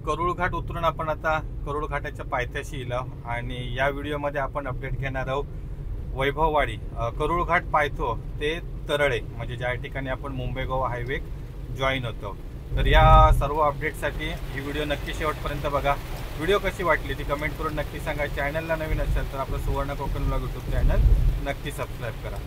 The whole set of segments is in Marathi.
करूळ घाट उतरून आपण आता करूळ घाटाच्या पायथ्याशी इलो आणि या व्हिडिओमध्ये आपण अपडेट घेणार आहोत वैभववाडी करूळ घाट पायथो ते तरळे म्हणजे ज्या ठिकाणी आपण मुंबई गोवा हायवे जॉईन होतो। तर या सर्व अपडेटसाठी ही व्हिडिओ नक्की शेवटपर्यंत बघा। व्हिडिओ कशी वाटली ती कमेंट करून नक्की सांगा। चॅनलला नवीन असेल तर आपलं सुवर्ण कोकण ब्लॉग यूट्यूब चॅनल नक्की सबस्क्राईब करा।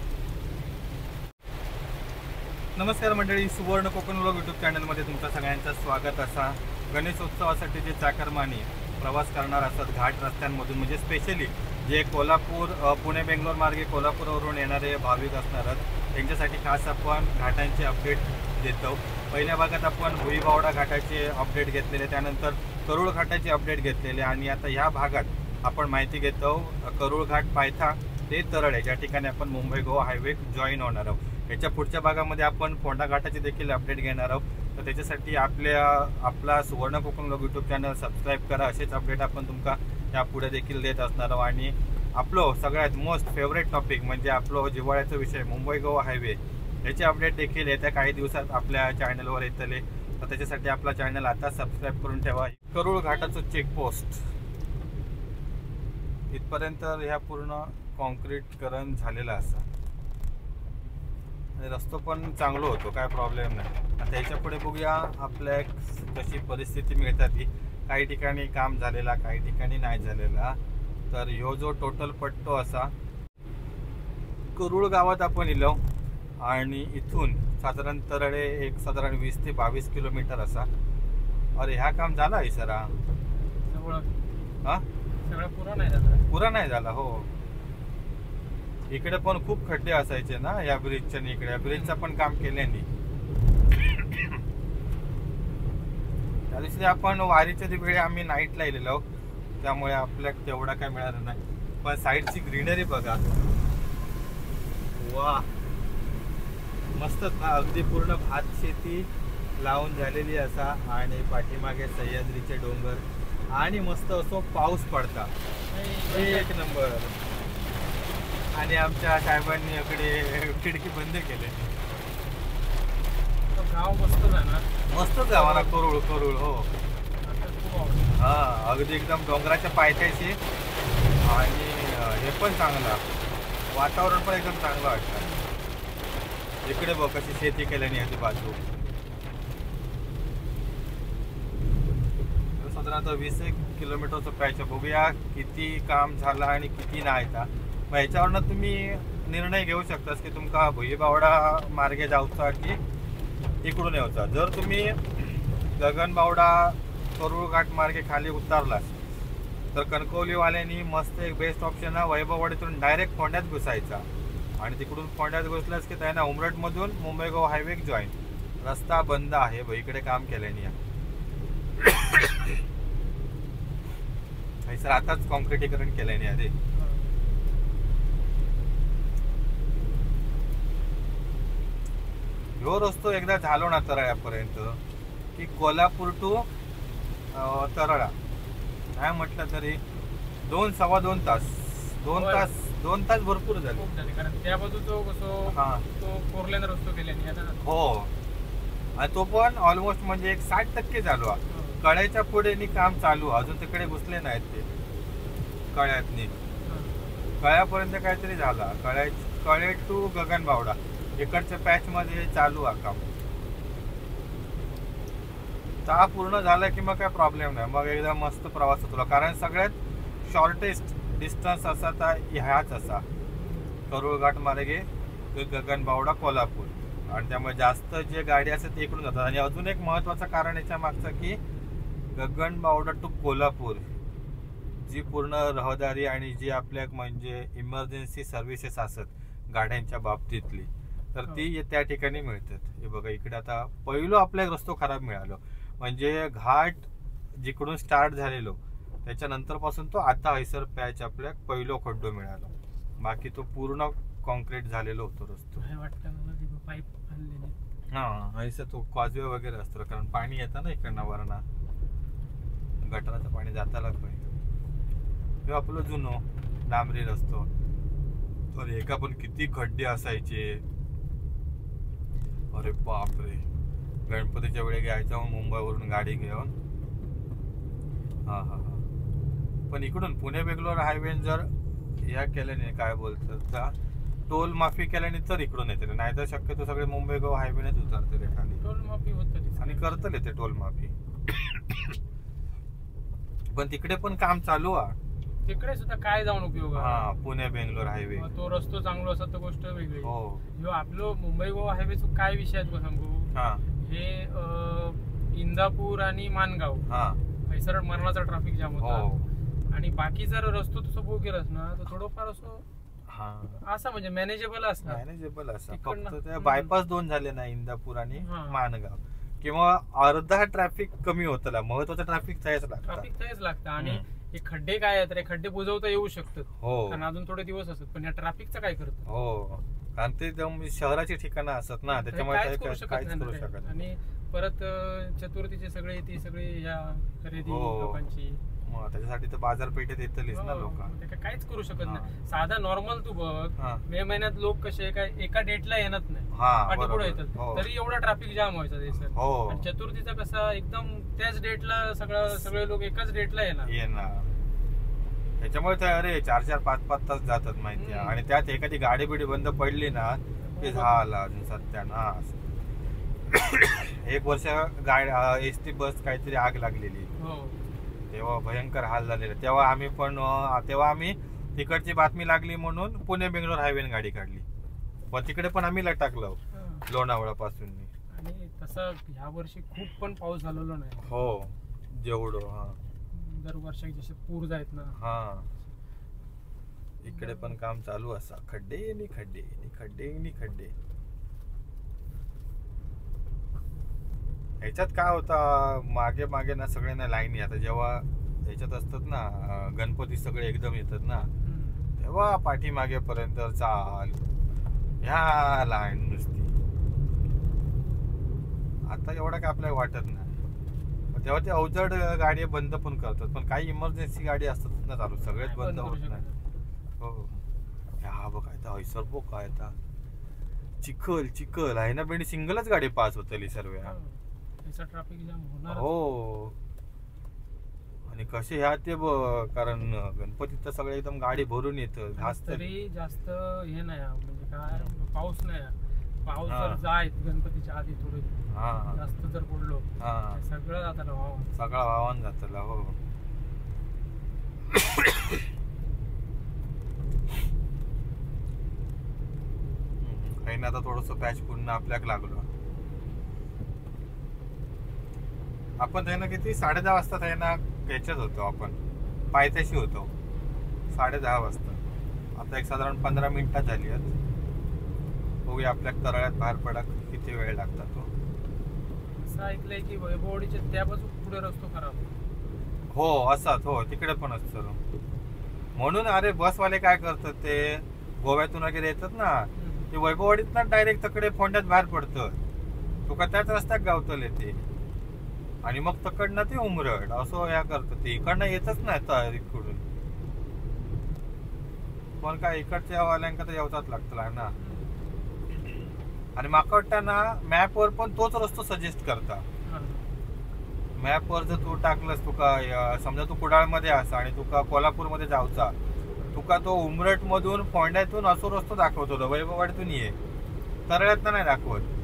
नमस्कार मंडळी, सुवर्ण कोकण ब्लॉग यूट्यूब चॅनलमध्ये तुमचं सगळ्यांचं स्वागत। असा गणेशोत्सवासाठी जे चाकरमानी प्रवास करणार असतात घाट रस्त्यांमधून म्हणजे स्पेशली जे कोल्हापूर पुणे बेंगलोर मार्गे कोल्हापूरवरून येणारे भाविक असणार त्यांच्यासाठी खास आपण घाटांचे अपडेट देतो। पहिल्या भागात आपण भुईबावडा घाटाचे अपडेट घेतलेले, त्यानंतर करूळ घाटाचे अपडेट घेतलेले आणि आता ह्या भागात आपण माहिती घेतो करूळ घाट पायथा ते तरळे ज्या ठिकाणी आपण मुंबई गोवा हायवे जॉईन होणार आहोत। याच्या पुढच्या भागामध्ये आपण फोंडा घाटाचे देखील अपडेट घेणार आहोत। तर त्याच्यासाठी आपला सुवर्ण Konkan blog YouTube channel subscribe करा। असेच अपडेट आपण तुमका यापुढे देखील देत असणार आहोत। आणि आपलं सगळ्यात मोस्ट फेवरेट टॉपिक म्हणजे आपलं जिव्हाळ्याचा विषय मुंबई गोवा हायवे याचे अपडेट देखील येत्या काही दिवसात आपल्या चॅनलवर येतले। तर त्याच्यासाठी आपला चॅनल आता सबस्क्राईब करून ठेवा। करूळ घाटाचं चेकपोस्ट इथपर्यंत ह्या पूर्ण कॉन्क्रीटकरण झालेला असा आणि रस्तो पण चांगलो होतो, काय प्रॉब्लेम नाही। आता याच्या पुढे बघूया आपल्या कशी परिस्थिती मिळतात ती। काही ठिकाणी काम झालेला, काही ठिकाणी नाही झालेला। तर ह्यो जो टोटल पट्टो असा करूळ गावात आपण इलो आणि इथून साधारण तरळे एक साधारण 20 ते 22 किलोमीटर असा। अरे ह्या काम झाला आहे सरा पुरा नाही झाला हो। इकडे पण खूप खड्डे असायचे ना या ब्रिजच्या, इकडे ब्रिजचा पण काम केल्याने। त्या दिवशी आपण वारीच्या वेळी आम्ही नाईटला गेलेलो त्यामुळे आपल्याला तेवढा काय मिळालं नाही। पण साईडची ग्रीनरी बघा, वा मस्त अगदी पूर्ण भात शेती लावून झालेली असा आणि पाठीमागे सह्याद्रीचे डोंगर आणि मस्त असो पाऊस पडता एक नंबर। आणि आमच्या साहेबांनी इकडे खिडकी बंद केली। गाव मस्त जाणार, मस्त गावाला करूळ करूळ हो हा, अगदी एकदम डोंगराच्या पायथ्याशी आणि हे पण चांगलं वातावरण पण एकदम चांगलं वाटतं। इकडे बघ कशी शेती केल्याने याची बाजू साधारणतः 20 किलोमीटरचं पॅच। बघूया किती काम झालं आणि किती नाही था। मग याच्यावरनं तुम्ही निर्णय घेऊ शकतास की तुमका भुईबावडा मार्गे जाऊचा की इकडून यायचा। जर तुम्ही गगनबावडा करूळ घाट मार्गे खाली उतरलास तर कणकवलीवाल्यांनी मस्त एक बेस्ट ऑप्शन आहे वैभववाडीतून डायरेक्ट फोंड्यात घुसायचा आणि तिकडून फोंड्यात घुसलास की त्यांना उमरटमधून मुंबई गोवा हायवे जॉईन। रस्ता बंद आहे इकडे काम केल्याने सर आताच कॉन्क्रिटीकरण केल्याने आधी। ह्यो रस्तो एकदा झालो ना तरळ्यापर्यंत की कोल्हापूर टू तरळा काय म्हटलं तरी 2-2.25 तास 2 तास भरपूर झाले। कारण त्या बाजूचा तो फोरलेन रस्तो केल्याने हो आणि तो पण ऑलमोस्ट म्हणजे एक 60% झालो। कळ्याच्या पुढे काम चालू अजून तिकडे घुसले नाहीत ते कळ्यातनी। कळ्यापर्यंत काहीतरी झाला, कळे टू गगनबावडा इकडच्या पॅच मध्ये चालू आहे काम। ता पूर्ण झालं की मग काय प्रॉब्लेम नाही, मग एकदम मस्त प्रवास होतो। कारण सगळ्यात शॉर्टेस्ट डिस्टन्स असा तर ह्याच असा करूळ घाट मार्गे गगनबावडा कोल्हापूर आणि त्यामुळे जास्त जे गाडी असतात ते इकडून जातात। आणि अजून एक महत्त्वाचं कारण याच्या मागचं की गगनबावडा टू कोल्हापूर जी पूर्ण रहदारी आणि जी आपल्या म्हणजे इमर्जन्सी सर्व्हिसेस असतात गाड्यांच्या बाबतीतली तर ती त्या ठिकाणी मिळतात। हे बघा इकडे आता पहिलं आपल्या रस्तो खराब मिळालो म्हणजे घाट जिकडून स्टार्ट झालेलो त्याच्यानंतर पासून तो आता हैसर पॅच आपल्या पहिलो खड्डो मिळालो। बाकी तो पूर्ण कॉन्क्रीट झालेलो होतो रस्तो। हा हैसर तो कॉजवे वगैरे असतो कारण पाणी येतं ना इकडनं वरणा गटाराचं पाणी जाताला हे आपलं जुनो डांबरी रस्तो। तर एका पण किती खड्डे असायचे, अरे बापरे। गणपतीच्या वेळी घ्यायचा मुंबईवरून गाडी घेऊन हा हा हा. पण इकडून पुणे बेंगलोर हायवे जर या केल्याने काय बोलतात टोल माफी केल्याने तर इकडून येते, नाही तर शक्यतो सगळे मुंबई गोवा हायवेनेच उतरते रे खाली टोल माफी होत आणि करतले ते टोल माफी. पण तिकडे पण काम चालू आहे. तिकडे सुद्धा काय जाऊन उपयोग आहे? हा पुणे बेंगलोर हायवे तो रस्तो चांगलो असत तर गोष्ट वेगळी. हो ह्यो आपलो मुंबई गोवा हायवेचो काय विषय आहे तुका सांगू? हा हे इंदापूर आणि मानगाव हा हैसर मरणाचा ट्रॅफिक जाम होता. हो आणि बाकी जर रस्तो तुझं बघू केलास ना तर थोडंफार असं हा असा म्हणजे मॅनेजेबल असणार. मॅनेजेबल असं तिकडनं- फक्त त्या बायपास 2 झाले ना इंदापूर आणि हा. मानगाव, किंवा अर्धा ट्रॅफिक कमी होतं. महत्वाचं ट्रॅफिक जायच लागतं. ट्रॅफिक तेच लागतं. आणि हे खड्डे काय आहेत रे, खड्डे बुजवता येऊ शकतात हो कारण अजून थोडे दिवस असतात, पण या ट्रॅफिकचं काय करतो? हो कारण ते एकदम शहराची ठिकाणं असतात ना, त्याच्यामुळे काहीच काय- करू शकत काहीच नाही करू ना ते. शकत नाही. आणि परत चतुर्थीचे सगळे ती सगळी या खरेदी हो. लोकांची मग त्याच्यासाठी तर बाजारपेठेत येतलीच ना हो, लोक. ते काय काहीच करू शकत हा. नाही. साधा नॉर्मल तू बघ, हा. मे महिन्यात लोक कसे काय एका डेटला येणार नाही, हा पाठीपुढे बरोबर. येतात, हो. तरी एवढा ट्रॅफिक जाम व्हायचा ते सर. हो आणि चतुर्थीचा कसा एकदम त्याच डेटला सगळे लोक एकाच डेटला येणार. येणार. त्याच्यामुळे ते अरे 4-4, 5-5 तास जातात माहिती आहे. आणि त्यात एखादी गाडी बिडी बंद पडली ना ते झालं अजून सत्यानाश. एक वर्ष एसटी बस काहीतरी आग लागलेली, हो तेव्हा भयंकर हाल झालेले. तेव्हा आम्ही तिकडची बातमी लागली म्हणून पुणे बेंगलोर हायवेने गाडी काढली, पण तिकडे पण आम्ही लटकलो हा. लोणावळा पासून. आणि तसं ह्या वर्षी खूप पण पाऊस झालेला नाही. हो जेवढं हा दरवर्षी जसे पूर जायत ना. हा इकडे पण काम चालू असा, खड्डे नि खड्डे नि खड्डे नि खड्डे. ह्याच्यात काय होता मागे मागे ना सगळ्यांना लाईनी. आता जेव्हा ह्याच्यात असतात ना गणपती सगळे एकदम येतात ना, तेव्हा पाठीमागे पर्यंत चाल ह्या लाईन नुसती. आता एवढं काय आपल्याला वाटत नाही, पण तेव्हा ते अवजड गाडी बंद पण करतात. पण काही इमर्जन्सी गाडी असतात ना चालू, सगळेच बंद होत नाही. हो ह्या बघ काय हैसर बघ काय आता चिखल चिखल आहे ना बेंडी, सिंगलच गाडी पास होतली सर्व. ट्रॅफिक जाम होणार. हो आणि कसे ह्या ते कारण गणपतीत तर सगळे एकदम गाडी भरून येतं. घास तरी जास्त हे नाही म्हणजे काय, पाऊस नाही. पाऊस हा. जर जायत गणपतीच्या आधी थोडे हा जास्त जर पडलो हा सगळं जाताना वाहून. सगळा वाहून जातला. हो काही ना आता थोडस पॅच पुन्हा आपल्याक लागलो. आपण आहे ना किती 10:30 वाजता आहे ना ह्याच्यात होतो, आपण पायथ्याशी होतो 10:30 वाजता. आता एक साधारण 15 मिनिटात झाली आहेत. बघूया आपल्या तळ्यात बाहेर पडा किती वेळ लागला तो. असं ऐकलंय की वैभववाडीच्या त्या बाजू पुढे रस्तो खराब. हो असाच. हो तिकडे पण असतं म्हणून. अरे बसवाले काय करतात ते गोव्यातून वगैरे येतात ना, ते वैभववाडीत ना डायरेक्ट तकडे फोंड्यात बाहेर पडतं. तुका त्याच रस्त्यात गावतल येते आणि मग तकडनं ते उमरड असं या करतं. ते इकडनं येतच नाही तर इकडून. पण काय इकडच्या वाल्यांका तर येवचाच लागतं ना. आणि माका वाटतं ना मॅपवर पण तोच रस्तो सजेस्ट करता. मॅपवर जर तू टाकलंस, तुका समजा तू कुडाळमध्ये असा आणि तुका कोल्हापूरमध्ये जाऊचा, तुका तो उमरट मधून फोंड्यातून असो रस्तो दाखवतो, वैभववाडीतून ये, तरळ्यातनं नाही दाखवत.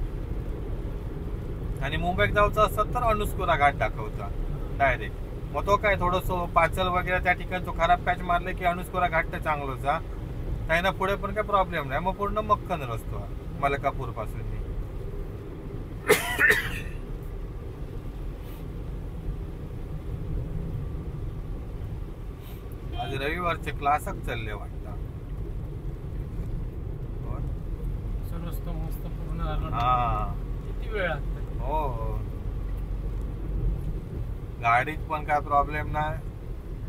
आणि मुंबईत जाऊचं असत तर अनुस्कुरा घाट दाखवता डायरेक्ट. मग तो काय थोडस पाचल वगैरे त्या ठिकाणी तो खराब पॅच मारले की अनुस्कुरा घाट तर चांगलोचा काही ना, पुढे पण काही प्रॉब्लेम नाही. मग पूर्ण मक्कन रस्तो मलकापूर पासून. आज रविवारचे क्लासच चालले वाटतं. रस्तो मस्त पूर्ण झाला. हा किती वेळ लागतो? हो गाडीत पण काय प्रॉब्लेम नाही.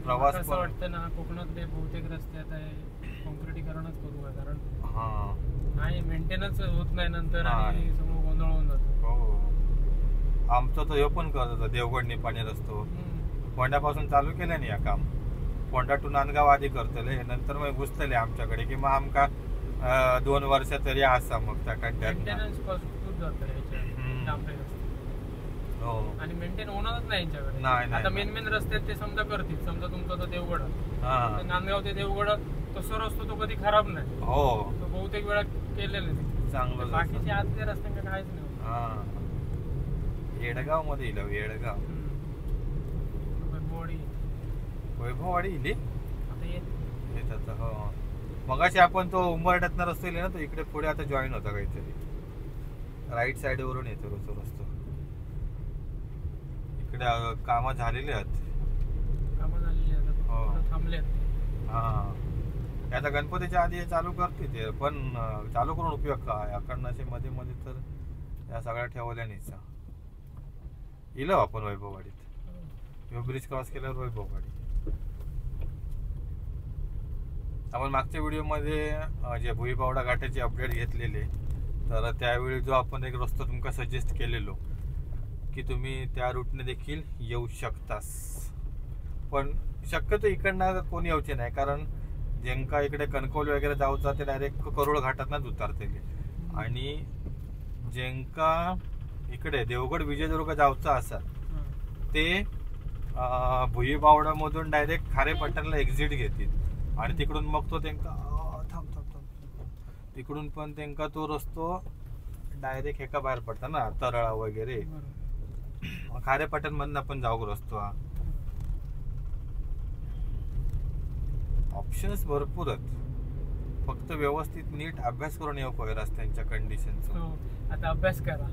प्रवास असं पण वाटतं ना कोकणातले बहुतेक रस्ते आता कॉन्क्रिटीकरणच करू आहे, कारण हा नाही मेंटेनन्स होत नाही नंतर हा. आणि सगळं गोंधळ होऊन जातो. हो आमचं तर हे पण करत होतं देवगड निपाणी रस्तो फोंड्यापासून चालू केलं नाही या काम. फोंडा टू नांदगाव आधी करतले, नंतर मग घुसतले आमच्याकडे की मग आमका 2 वर्ष तरी असा मग त्या खड्ड्यात. मेंटेनन्स कॉस्ट खूप जातं रे ह्याच्या डांबरी रस्ते. हो. आणि मेंटेन होणारच नाही यांच्याकडे. नाही, नाही, आता नाही. मेन रस्ते आहेत ते समजा करतील. समजा तुमचा तो देवगड हा. तर नांदगाव ते देवगड तसं रस्तो तो कधी खराब नाही. हो तो बहुतेक वेळा केलेला नाही. चांगलं बाकीचे आतल्या रस्त्यांना काहीच नाही होत. हा. येडगाव मध्ये येईल येडगाव. वैभववाडी वैभववाडी इली आता येत आता. हो मगाशी आपण तो उंबरठ्यातनं रस्ता येईल ना तो इकडे पुढे आता जॉईन होता काहीतरी. राईट साइड वरून येतो तो रस्ता. इकडे कामं झालेली आहेत. कामं झालेली आहेत. हो. आता थांबले आहेत. हा आता गणपतीच्या आधी हे चालू करते ते पण चालू करून उपयोग काय अखंडाचे मध्ये मध्ये तर या सगळ्या ठेवल्या नाहीच. इलो आपण वैभववाडीत. ह्यो ब्रिज क्रॉस केल्यावर वैभववाडी. आपण मागच्या व्हिडिओमध्ये जे भुईपावडा घाटाची अपडेट घेतलेले तर त्यावेळी जो आपण एक रस्ता तुमका सजेस्ट केलेलो की तुम्ही त्या रूटने देखील येऊ शकतास. पण शक्यतो इकडनं कोणी येऊचे नाही कारण ज्यांका इकडे कणकवली वगैरे जाऊचा ते डायरेक्ट करोड घाटातनच उतरते. आणि ज्यांका इकडे देवगड विजयदुर्ग जाऊचा असा ते भुईपावडामधून डायरेक्ट खारेपट्टणला एक्झिट घेतील आणि तिकडून मग तो त्यांका तिकडून पण त्यांका तो रस्तो डायरेक्ट एका बाहेर पडता ना तरळा वगैरे. खारेपट्टण मधून आपण जाऊ रस्तो हा. ऑप्शन्स भरपूर आहेत फक्त व्यवस्थित नीट अभ्यास करून येऊ पाहिजे रस्त्यांच्या कंडिशनचा. आता अभ्यास करा.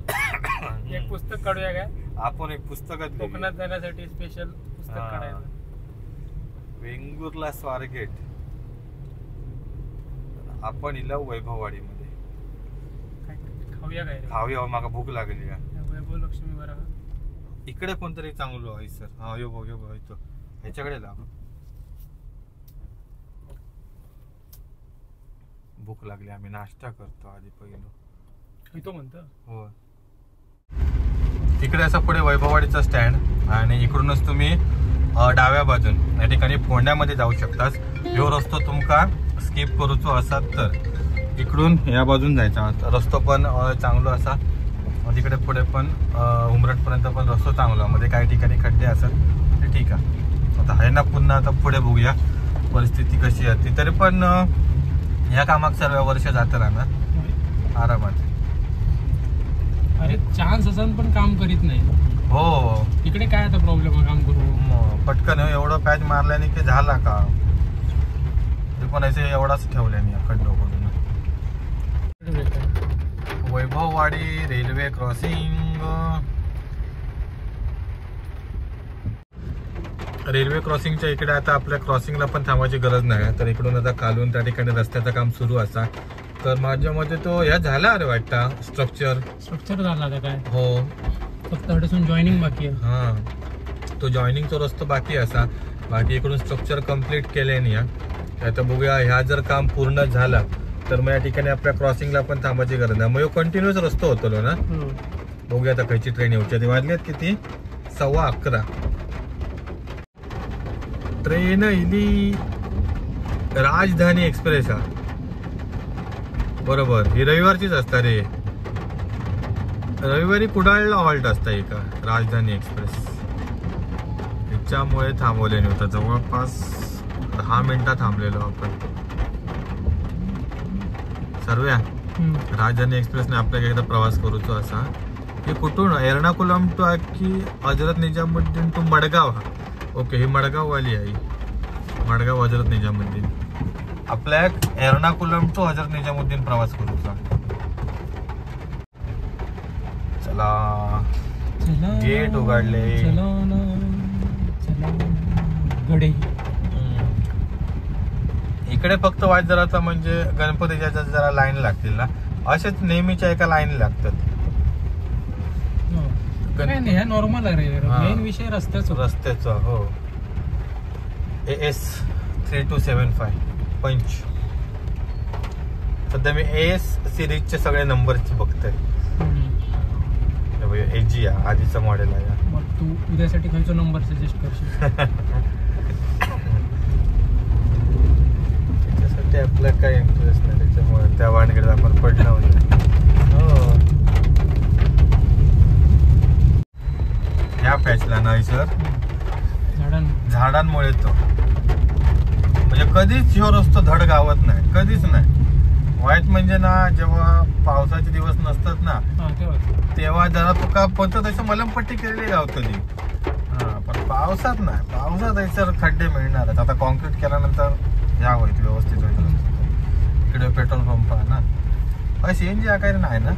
एक पुस्तक काढूया काय आपण एक पुस्तकात कोकणात जाण्यासाठी स्पेशल पुस्तक काढायचं. वेंगुर्ला स्वारगेट आपण इला वैभववाडी मध्ये खाऊया काय खाऊया. माका भूक लागली. वैभव लक्ष्मी बरा इकडे कोणतरी चांगलो आहे सर. हा यो बघ इथं ह्याच्याकडे लाव. भूक लागली आम्ही नाश्ता करतो आधी पहिलं इथं म्हणतो. हो इकडे असं पुढे वैभववाडीचा स्टँड आणि इकडूनच तुम्ही डाव्या बाजून या ठिकाणी फोंड्यामध्ये जाऊ शकतास. ह्यो रस्तो तुमका स्किप करूचो असात तर इकडून या बाजून जायचा रस्तो पण चांगलो असा. तिकडे पुढे पण उमरटपर्यंत पण रस्तो चांगला. मध्ये काही ठिकाणी खड्डे असतात ते ठीक आहे. आता आहे ना पुन्हा आता पुढे बघूया परिस्थिती कशी आहे. तरी पण या कामात सर्व वर्ष जात राहणार आरामात. अरे चान्स असून पण काम करीत नाही. हो इकडे काय आता प्रॉब्लेम आहे काम करू पटकन एवढं पॅच मारल्याने की झाला का ते पण असे एवढाच ठेवल्याने खड्डो करून. Vaibhavwadi railway crossing. रेल्वे क्रॉसिंगच्या इकडे आता आपल्या क्रॉसिंगला पण थांबायची गरज नाही. तर इकडून आता खालून त्या ठिकाणी रस्त्याचं काम सुरू असा. तर माझ्या मते तो ह्या झाला अरे वाटतं स्ट्रक्चर झाला आता काय. हो फक्त अडसून जॉईनिंग बाकी आहे. हा तो जॉईनिंगचा रस्तो बाकी असा. बाकी इकडून स्ट्रक्चर कम्प्लीट केले नाही. आता बघूया ह्या जर काम पूर्ण झाला तर मग या ठिकाणी आपल्या क्रॉसिंगला पण थांबायची गरज नाही. मग कंटिन्युअस रस्तो होतो ना. बघूया आता खयची ट्रेन येऊची. वाजल्यात किती 11:15 ट्रेन इली राजधानी एक्सप्रेस हा बरोबर. ही रविवारचीच असता रे. रविवारी कुडाळला हॉल्ट असता एका राजधानी एक्सप्रेस. त्याच्यामुळे थांबवले नव्हतं. जवळपास 10 मिनिटं थांबलेलो आपण सर्व्या. राजधानी एक्सप्रेसने आपल्याला एकदा प्रवास करूचो असा. हे कुठून एर्नाकुलम टू की हजरत निजामुद्दीन टू मडगाव. हा ओके ही मडगाववाली आहे. मडगाव हजरत निजामुद्दीन. आपल्या एर्नाकुलम टू हजरत निजामुद्दीन प्रवास करूचा. चला गेट उघडले. गडे इकडे फक्त वाट जराचा म्हणजे गणपतीच्या जरा लाईन लागतील ना. असेच नेहमीच्या एका लाईन लागतात. ह्या नॉर्मल आहे रे. मेन विषय रस्त्याचा. हो AS 3275 पंच. सध्या मी AS सिरीजचे सगळे नंबरचे बघतोय. AG आधीचा मॉडेल आहे. मग तू उद्यासाठी खायचा नंबर सजेस्ट करशील. त्याच्यासाठी आपला काय इंटरेस्ट नाही त्याच्यामुळे त्या वाणीकडे आपण पडला होता. हो या पॅचला नाही सर झाडांमुळे तो म्हणजे कधीच ह्यो रस्तो धड गावत नाही, कधीच नाही. वाईट म्हणजे ना जेव्हा पावसाचे दिवस नसतात ना तेव्हा जरा तुका पत तसं मलमपट्टी केलेली गावतली. हा पण पावसात नाही, पावसात सर खड्डे मिळणारच. आता कॉन्क्रीट केल्यानंतर ह्या होईल व्यवस्थित होईल. इकडे पेट्रोल पंप आहे ना, सीएनजी काय नाही ना,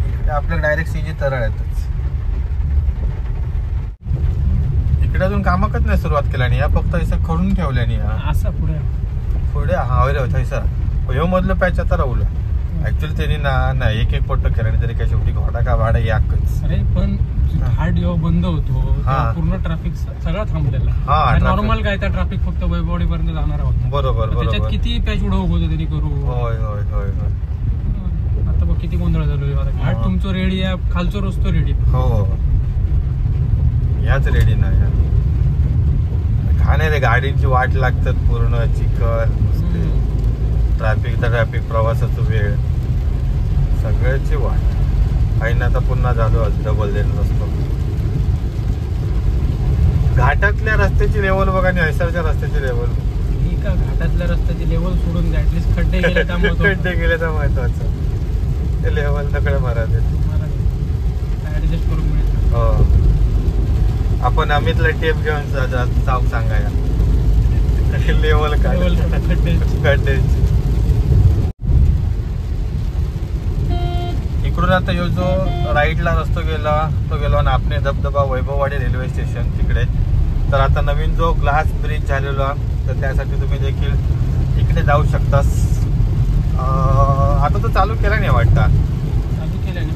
इकडे आपल्याला डायरेक्ट सीएनजी तरळ येतच. इकडे अजून कामकच नाही सुरुवात केल्याने या, फक्त असं खडून ठेवल्याने असं पुढे पुढे हवले थंयसर ह्यो मधलं पॅच आता राहुलं. ऍक्च्युअली त्यांनी ना एक पट्ट केल्याने तरी काय शेवटी घोडा का भाडा याकच. अरे पण घाट जेव्हा बंद होतो पूर्ण ट्रॅफिक सगळं थांबलेला. नॉर्मल काय त्या ट्रॅफिक फक्त वैभववाडी पर्यंत जाणार होता. बरोबर त्याच्यात किती पॅच उडवू होतो त्यांनी करू. होय होय होय होय. आता बघ किती गोंधळ झालो. घाट तुमचं रेडी आहे, खालचो रस्तो रेडी. हो याच रेडी नाही खाणे रे, गाडींची वाट लागतात पूर्ण, चिखल, ट्रॅफिक प्रवासाचा वेळ सगळ्याची वाट. आणि आता पुन्हा झालो डबल लेन रस्तो. घाटातल्या रस्त्याची लेवल बघा आणि हैसरच्या रस्त्याची लेवल. का घाटातल्या रस्त्याची लेवल सोडून द्या, ऍटलीस्ट खड्डे गेले तर खड्डे गेले तर महत्वाचं. ते लेवल नकडे मारायचे ऍडजस्ट करून मिळेल. हो आपण अमितला टेप घेऊन जाऊ सांगाया लेवल काय खड्डे. इकडून आता यो जो राईटला रस्तो गेला तो गेलो नापणे धबधबा वैभववाडी रेल्वे स्टेशन तिकडे. तर आता नवीन जो ग्लास ब्रिज झालेला तर त्यासाठी तुम्ही देखील इकडे जाऊ शकतास. आता तो चालू केला नाही वाटतं.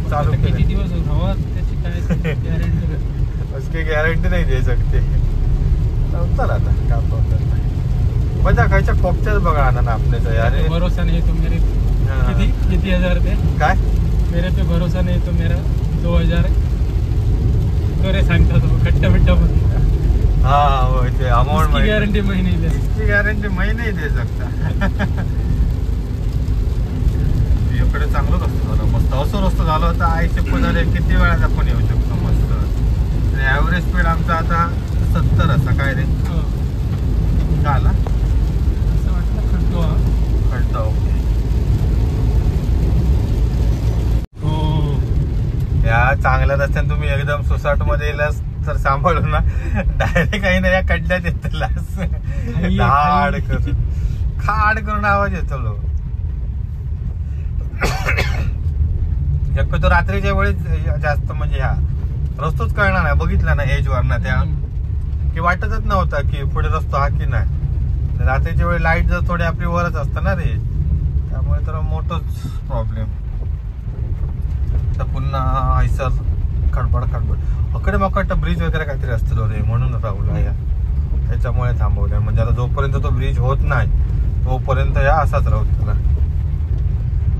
चालू किती दिवस हवा त्याची काय गॅरंटी उसकी गॅरंटी नाही दे सकते. चल आता काय प्रॉब्लेम नाही. मजा खायच्या खोपच्याच बघा ना आपल्याचा यार. भरोसा नाही तो मेरे किती हजार ते काय मेरे पे भरोसा नहीं तो मेरा 2000 करे सांगता तो खट्टा मिट्टा मध्ये. हाँ वो ते अमाउंट गारंटी मैं नहीं दे, इसकी गारंटी मैं नहीं दे सकता. इकडे चांगलं रस्तो झालं मस्त. असं रस्तो झालं होतं आयशे पदारे किती वेळात आपण येऊ शकतो मस्त. ॲव्हरेज स्पीड आमचा आता 70 असा काय रे झाला असं वाटलं खड्डा. ओके या चांगल्या रस्त्याने तुम्ही एकदम सुसाट मध्ये येलास तर सांभाळून ना डायरेक्ट काही नाही या खड्ड्यात येतलास. खाड करून आवाज येतो लो. तो रात्रीच्या वेळेस जास्त म्हणजे ह्या रस्तोच कळणार नाही. बघितला ना एज वर ना त्या की वाटतच नव्हता की पुढे रस्तो हा की नाही. रात्रीच्या वेळी लाईट जर थोडी आपली वरच असतं ना रे, त्यामुळे तर मोठंच प्रॉब्लेम. तर पुन्हा हैसर खडबड अकडे मकट ब्रिज वगैरे काहीतरी असतो रे म्हणून राहुल या त्याच्यामुळे थांबवलंय. म्हणजे आता जोपर्यंत तो ब्रिज होत नाही तोपर्यंत या असाच राहू त्याला.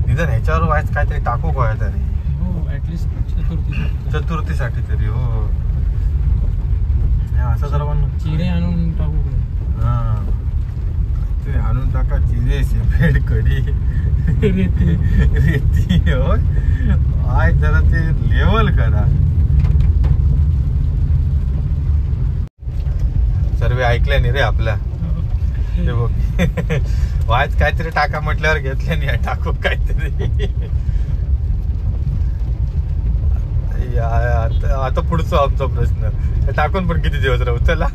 निदान ह्याच्यावर व्हायचं काहीतरी टाकू काय तरी चतुर्थीसाठी तरी. हो असं सर्वांना चिरे आणून टाकू. हा ते आणून टाका चिरे सिमेंट कडी रेती हो आय जरा ते लेवल करा. सर्व ऐकल्या नाही रे आपल्या. ते बघ वाच काहीतरी टाका म्हटल्यावर घेतल्या नाही टाकू काहीतरी. आता पुढचा आमचा प्रश्न टाकून पण किती दिवस राहू त्याला.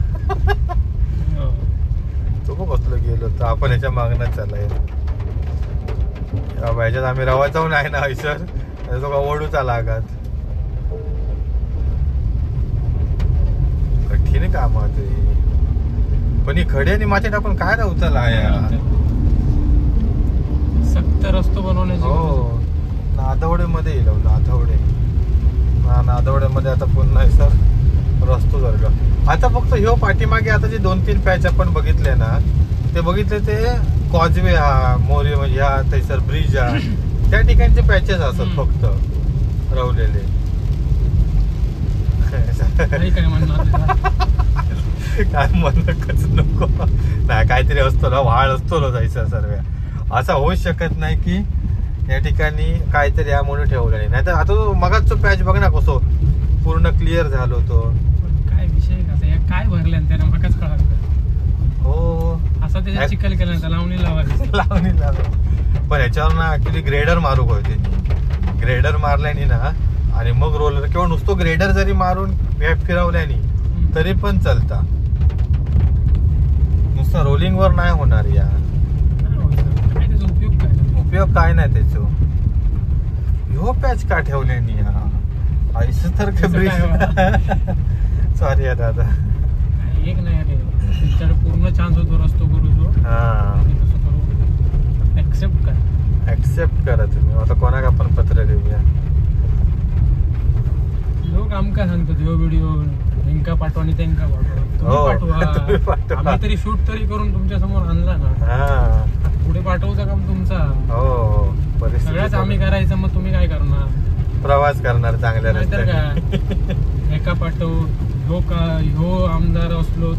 तो बघ कसलं गेलो तर आपण ह्याच्या मागण्यात चाललाय. ह्याच्यात आम्ही रवायचा नाही ना हैसर तो का ओढूचा लागात. कठीण काम ते पण ही खडे आणि माती टाकून काय राहू त्याला सक्त रस्तो बनवण्याची. हो नादवडे मध्ये येईल नादवड्यामध्ये आता पुन्हा सर रस्तो जर आता फक्त ह्यो पाठीमागे आता जे 2-3 पॅच आपण बघितले ना ते बघितले ते कॉजवे हा मोरी म्हणजे हा थैसर ब्रिज हा त्या ठिकाणचे पॅचेस असतात फक्त रवलेले. काय म्हणच नको नाही काहीतरी असतो ना वाळ असतो ना जायचा सर्व. असा होऊच शकत नाही की या ठिकाणी काहीतरी यामुळे ठेवलं नाही. तर आता तो मगाच तो पॅच बघ ना कसो पूर्ण क्लिअर झालो तो. पण काय विषय कसा या काय भरल्या त्याला मकाच कळालं. हो असा त्याच्या चिखल केला ना लावणी लावायची लावणी लावली. पण ह्याच्यावर ना ऍक्च्युली ग्रेडर मारू होते. ग्रेडर मारल्याने ना आणि मग रोलर किंवा नुसतं ग्रेडर जरी मारून फिरवल्याने तरी पण चालता. नुसतं रोलिंग वर नाही होणार या. काय त्याचा उपयोग काय. उपयोग काय नाही त्याचं. ह्यो पॅच का ठेवल्याने या ऐस तर सॉरी या दादा. एक नाही अरे तुमच्याकडे पूर्ण चान्स होतो रस्तो करू तसं करू. ऍक्सेप्ट करा तुम्ही. आता कोणाक आपण पत्र देऊया. लोक आमका सांगतात ह्यो व्हिडिओ लिंका पाठवा आणि त्यांका पाठवा. आम्ही तरी शूट तरी करून तुमच्या समोर आणला ना. पुढे पाठवचा काम तुमचा. हो सगळ्याच आम्ही करायचं मग तुम्ही काय करणार. प्रवास करणार चांगल्या नाहीतर काय एका पाठव ह्यो आमदार असलो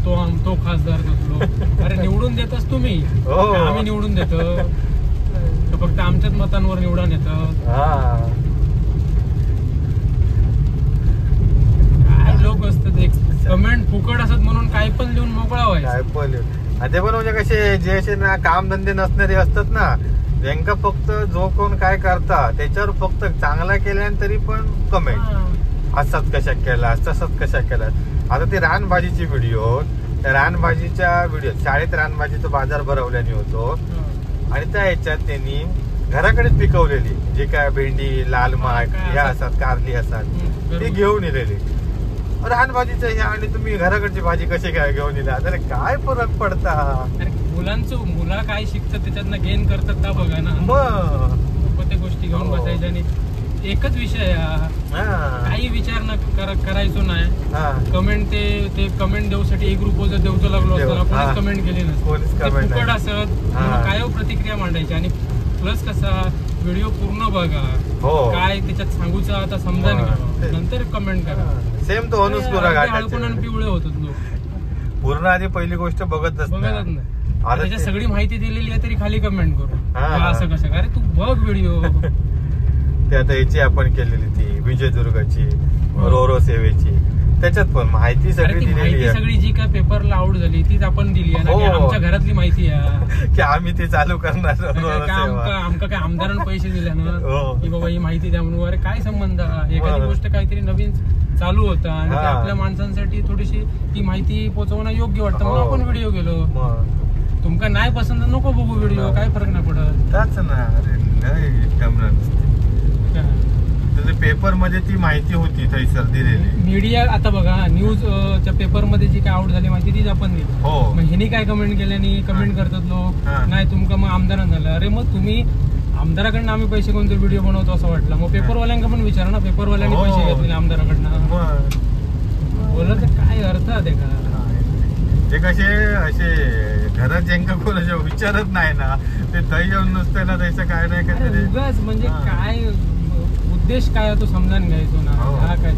तो खासदार असलो. अरे निवडून देतच तुम्ही. आम्ही निवडून देतो फक्त आमच्याच मतांवर निवडून येतं. काय लोक असतात एक कमेंट फुकट असत म्हणून काय पण लिहून मोकळा व्हायचं. काय पण लिहून ते पण म्हणजे कसे जे असे ना काम धंदे नसणारे असतात ना त्यांना फक्त जो कोण काय करता त्याच्यावर फक्त चांगला केल्याने तरी पण कमेंट असंच कशा केला तसंच कशा केला. आता ते रानभाजीची व्हिडिओ त्या रानभाजीच्या व्हिडिओ शाळेत रानभाजीचा बाजार भरवल्याने होतो आणि त्या ह्याच्यात त्यांनी घराकडेच पिकवलेली जे काय भेंडी लाल माठ ह्या असतात कारली असतात ते घेऊन येलेली. रानभाजीचं हे आणि तुम्ही घराकडची भाजी कशी काय घेऊन येल्या. अरे काय फरक पडता. मुला काय शिकतात त्याच्यातनं गेन करतात का बघा ना. मग ते गोष्टी घेऊन बसायच्या आणि एकच विषय काही विचार न करायचो नाही. कमेंट ते कमेंट देऊसाठी एक ग्रुप जर देऊचं लागलो असताना कोणीच कमेंट केली नसते. फुकट असत काय प्रतिक्रिया मांडायची आणि प्लस कसा व्हिडिओ पूर्ण बघा काय त्याच्यात सांगूचा आता समजा नंतर कमेंट करा. सेम तो पिवळे होतात लोक पूर्ण आधी पहिली गोष्ट बघतच नाही. त्याच्यात सगळी माहिती दिलेली आहे तरी खाली कमेंट करू असं कसं. अरे तू बघ व्हिडिओ. ते आता याची आपण केलेली ती विजयदुर्गाची रोरो सेवेची त्याच्यात पण माहिती सगळी दिलेली आहे. सगळी जी काय पेपरला आउट झाली तीच आपण दिली आहे ना. आमच्या घरातली माहिती आहे की आम्ही ते चालू करणार. आमका काय आमदारांना पैसे दिले ना की बाबा ही माहिती द्या म्हणून. अरे काय संबंध. एखादी गोष्ट काहीतरी नवीन चालू होतं आणि आपल्या माणसांसाठी थोडीशी ती माहिती पोहोचवणं योग्य वाटतं म्हणून आपण व्हिडिओ गेलो. तुमका नाही पसंत नको बघू व्हिडिओ काय फरक नाही पडत ना. पेपर मध्ये ती माहिती होती थैसर दिलेली. मीडिया आता बघा न्यूजच्या पेपर मध्ये जी काय आउट झाली माहिती तीच आपण दिली. मग ह्यानी काय कमेंट केल्याने कमेंट करतात लोक नाही तुमका मग आमदारांना झालं. अरे मग तुम्ही आमदाराकडनं आम्ही पैसे कोणते व्हिडिओ बनवतो असं वाटलं. मग पेपरवाल्यांना पण विचारा ना. पेपरवाल्यांनी पैसे घेतले आमदाराकडनं बोलत काय अर्थ आहे का. ते कसे असे घरात ज्यांका कोणाच्या विचारत नाही ना ते दही येऊन नसते ना तसं काय नाही काय उगाच म्हणजे काय उद्देश काय तो समजान घ्यायचो ना. हा काय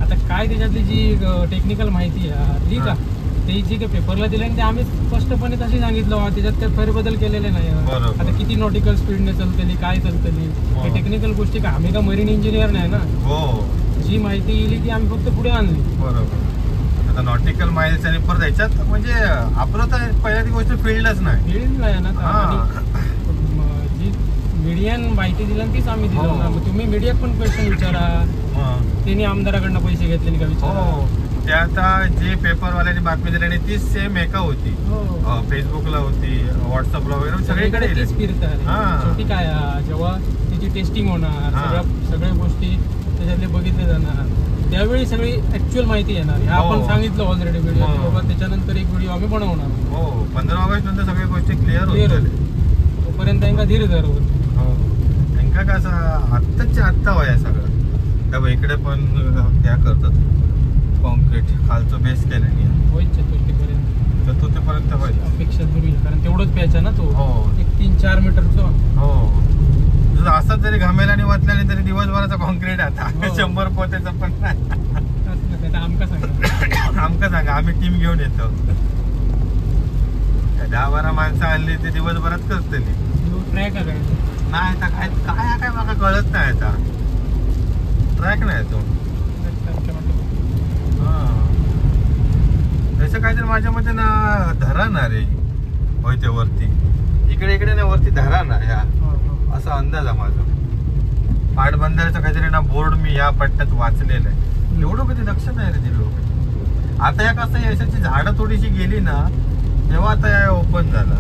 आता काय त्याच्यातली जी टेक्निकल माहिती आहे ठीक आहे ते जी काही पेपरला दिले ते आम्ही स्पष्टपणे तशी सांगितलं. त्याच्यात काही फेरबदल केलेले नाही. आता किती नॉटिकल स्पीडने चालतली काय चालतली हे टेक्निकल गोष्टी का आम्ही का मरीन इंजिनियर नाही ना. जी माहिती येईल ती आम्ही फक्त पुढे आणली. बरोबर. आता नॉटिकल माइल्स आणि परत याच्यात म्हणजे आपलं तर पहिली गोष्ट फील्डच नाही. फील्ड नाही ना. जी मीडियान माहिती दिली तीच आम्ही दिलं ना. तुम्ही मीडियात पण क्वेश्चन विचारा. त्यांनी आमदाराकडनं पैसे घेतले का विचारा. ते आता जे पेपरवाल्यांनी बातमी दिली आणि तीच सेम एका होती. फेसबुकला होती व्हॉट्सअपला वगैरे सगळीकडे तीच फिरतात. शेवटी काय जेव्हा तिची टेस्टिंग होणार सगळ्या गोष्टी त्याच्यातले बघितले जाणार त्यावेळी सगळी ऍक्च्युअल माहिती येणार. हे आपण सांगितलं ऑलरेडी व्हिडिओ बाबा त्याच्यानंतर एक व्हिडिओ आम्ही बनवणार. 15 ऑगस्ट नंतर सगळ्या गोष्टी क्लिअर होतील. तोपर्यंत त्यांना धीर धरवत त्यांना कसं आत्ताच्या आत्ता वया सगळं. त्यामुळे इकडे पण त्या करतात कॉन्क्रीट खालचं बेस केल्याने होईल चतुर्थीपर्यंत होईल अपेक्षा दुर्वी. कारण तेवढंच प्यायचं ना तो एक 3-4 मीटरचं. असं जरी घामेला आणि वाचल्याने तरी दिवसभराचा कॉन्क्रीट आता 100 पोत्याचा पण आमका सांगा आम्ही टीम घेऊन येतो. 10-12 माणसं आणली ते दिवसभरात करतली. ट्रॅक नाही आता काय काय काय मला कळत नाही. आता ट्रॅक नाही तो तसं काहीतरी माझ्या मते ना धराणार रे होय ते वरती इकडे ना वरती धराणार ह्या असा अंदाज आहे माझा. पाटबंधाऱ्याचं काहीतरी ना बोर्ड मी या पट्ट्यात वाचलेलं आहे. एवढं कधी लक्ष नाही रे दिलं. आता या कसं यशाची झाडं थोडीशी गेली ना तेव्हा आता या ओपन झालं.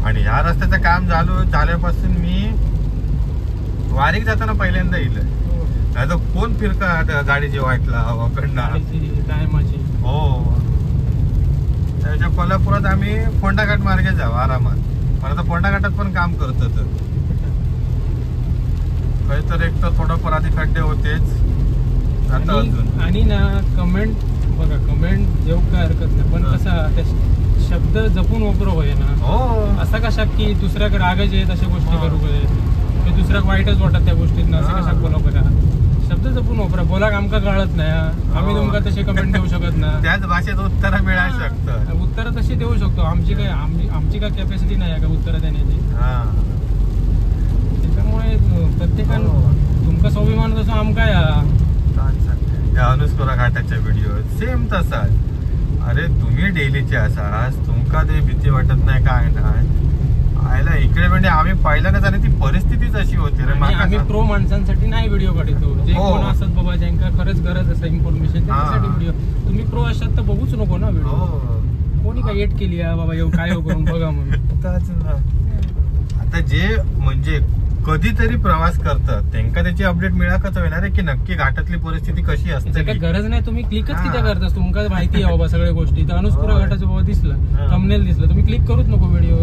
आणि ह्या रस्त्याचं काम झाल्यापासून मी वारीक जाताना पहिल्यांदा येईल. नाही तर कोण फिरका गाडीची वाटला वाकडणार हो. त्याच्या कोल्हापुरात आम्ही फोंडाघाट मार्गे जाऊ आरामात. पण आता फोंडाघाटात पण काम करतो तर तर एक तर थोडंफार आधी खड्डे होतेच आता अजून. आणि ना कमेंट बघा कमेंट देऊ काय हरकत नाही पण कसा शब्द जपून वापरू होय ना. हो असा कशा की दुसऱ्याकडे रागच येत अशा गोष्टी करू पाहिजे. दुसऱ्याक वाईटच वाटत त्या गोष्टीत ना असं कशा बोला बघा. शब्द जपून वापरा. बोला आमका कळत नाही आम्ही तुमका तसे कमेंट देऊ शकत ना. त्याच भाषेत उत्तर मिळू शकतं. उत्तर तशी देऊ शकतो. आमची काय कॅपॅसिटी नाही का उत्तर देण्याची. त्याच्यामुळे प्रत्येकानं तुमका स्वाभिमान तसं आमका या अनुस्कोरा घाटाच्या व्हिडिओ सेम तसाच. अरे तुम्ही डेलीचे असाच तुमका ते भीती वाटत नाही काय नाही आयला इकडे म्हणजे आम्ही पाहिलं का झालं ती परिस्थितीच अशी होती रे. आम्ही प्रो माणसांसाठी नाही व्हिडिओ काढतो. जे कोण असत बाबा ज्यांका खरंच गरज असं इन्फॉर्मेशन त्याच्यासाठी व्हिडिओ. तुम्ही प्रो असतात तर बघूच नको ना व्हिडिओ. कोणी काय एट केली बाबा येऊ काय करून बघा म्हणून. आता जे म्हणजे कधीतरी प्रवास करतात त्यांना त्याची अपडेट मिळाकच होणार आहे की नक्की घाटातली परिस्थिती कशी असते. काही गरज नाही तुम्ही क्लिकच किती करतास. तुमका माहिती आहे बाबा सगळ्या गोष्टी. तर अनुस्पुरा घाटाचं बाबा दिसलं थंबनेल दिसलं तुम्ही क्लिक करूच नको व्हिडिओ.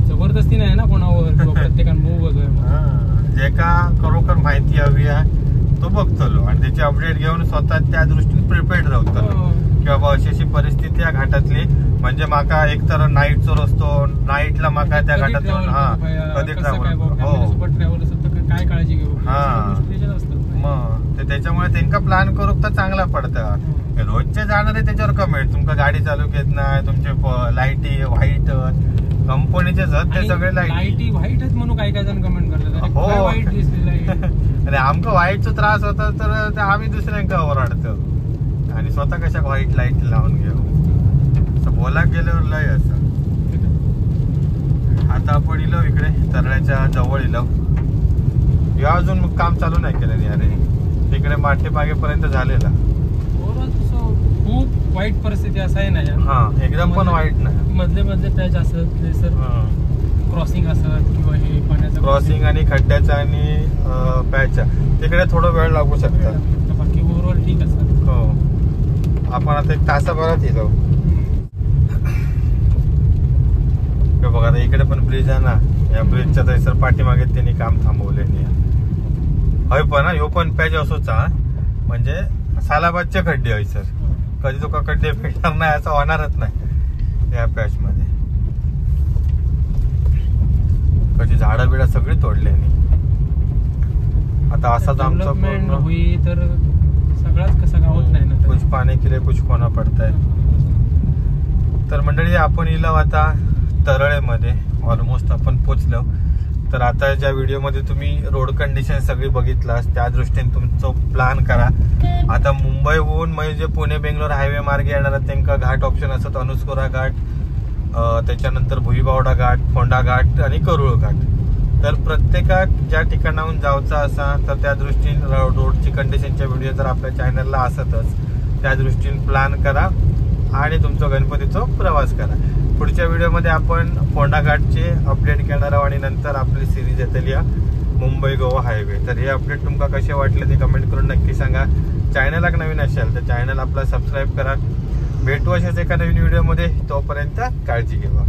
जबरदस्ती नाही ना कोणावर प्रत्येकानं बघू वगैरे. जे का खरोखर माहिती हवी आहे तो बघतो आणि त्याची अपडेट घेऊन स्वतः त्या दृष्टीने प्रिपेअर्ड राहतो की बाबा अशी अशी परिस्थिती आहे घाटातली. म्हणजे माका एक तर नाईटचा रस्तो नाईटला माका त्या घाटातून कधी काय काळजी घेऊ मग त्याच्यामुळे त्यांना प्लॅन करू तर चांगला पडतं. रोजचे जाणारे त्याच्यावर कमेंट तुमका गाडी चालू घेत नाही तुमचे लाईटी व्हाईट कंपनीचे ते सगळे लाईटी व्हाईट आहेत म्हणून काही जण कमेंट करतात. हो व्हाईट दिसली आणि आमका व्हाईटचा त्रास होता तर आम्ही दुसऱ्यांका ओरडतो आणि स्वतः कशा व्हाईट लाईट लावून घेऊ बोला गेल्यावर लय असं. आता आपण इलो इकडे तरळ्याच्या जवळ इलो. या अजून काम चालू नाही केलं नाही. अरे तिकडे माठे बागेपर्यंत झालेला. खूप वाईट परिस्थिती असं आहे ना. एकदम पण वाईट नाही. मधले पॅच असत सर क्रॉसिंग असत किंवा हे पाण्याचं क्रॉसिंग आणि खड्ड्याचा आणि पॅचचा तिकडे थोडा वेळ लागू शकता. बाकी ओव्हरऑल ठीक असत. हो आपण आता एक तासाभरात येलो. बघा आता इकडे पण ब्रिज आहे ना. या ब्रिजच्या तैसर पाठीमागे त्यांनी काम थांबवले हय पण ह्यो पण पॅच असोच म्हणजे सालाबादचे खड्डे हय सर. कधी तुका खड्डे भेटणार नाही असं होणारच नाही या पॅच मध्ये. कधी झाडं बिडा सगळी तोडले. आता असाच आमचा होई तर सगळाच कसा होत नाही ना. कुछ पाणी केले कुछ कोणा पडताय. तर मंडळी आपण इलो आता तरळेमध्ये ऑलमोस्ट आपण पोचलो. तर आता ज्या व्हिडिओमध्ये तुम्ही रोड कंडिशन सगळी बघितलास त्या दृष्टीने तुमचं प्लॅन करा. आता मुंबईहून म्हणजे पुणे बेंगलोर हायवे मार्गे येणारा त्यांना घाट ऑप्शन असत. अनुस्कोरा घाट त्याच्यानंतर भुईबावडा घाट फोंडा घाट आणि करुळ घाट. तर प्रत्येकात ज्या ठिकाणाहून जायचं असा तर त्या दृष्टीने रोडची कंडिशनच्या व्हिडिओ तर आपल्या चॅनलला असतच. त्या दृष्टीने प्लॅन करा आणि तुमचा गणपतीचा प्रवास करा. पुढच्या व्हिडिओमध्ये आपण फोंडा घाटचे अपडेट घेणार आहोत आणि नंतर आपली सिरीज येतली मुंबई गोवा हायवे. तर हे अपडेट तुमका कसे वाटले ते कमेंट करून नक्की सांगा. चॅनलला नवीन असेल तर चॅनल आपला सबस्क्राईब करा. भेटू अशाच एका नवीन व्हिडिओमध्ये. तोपर्यंत काळजी घ्या.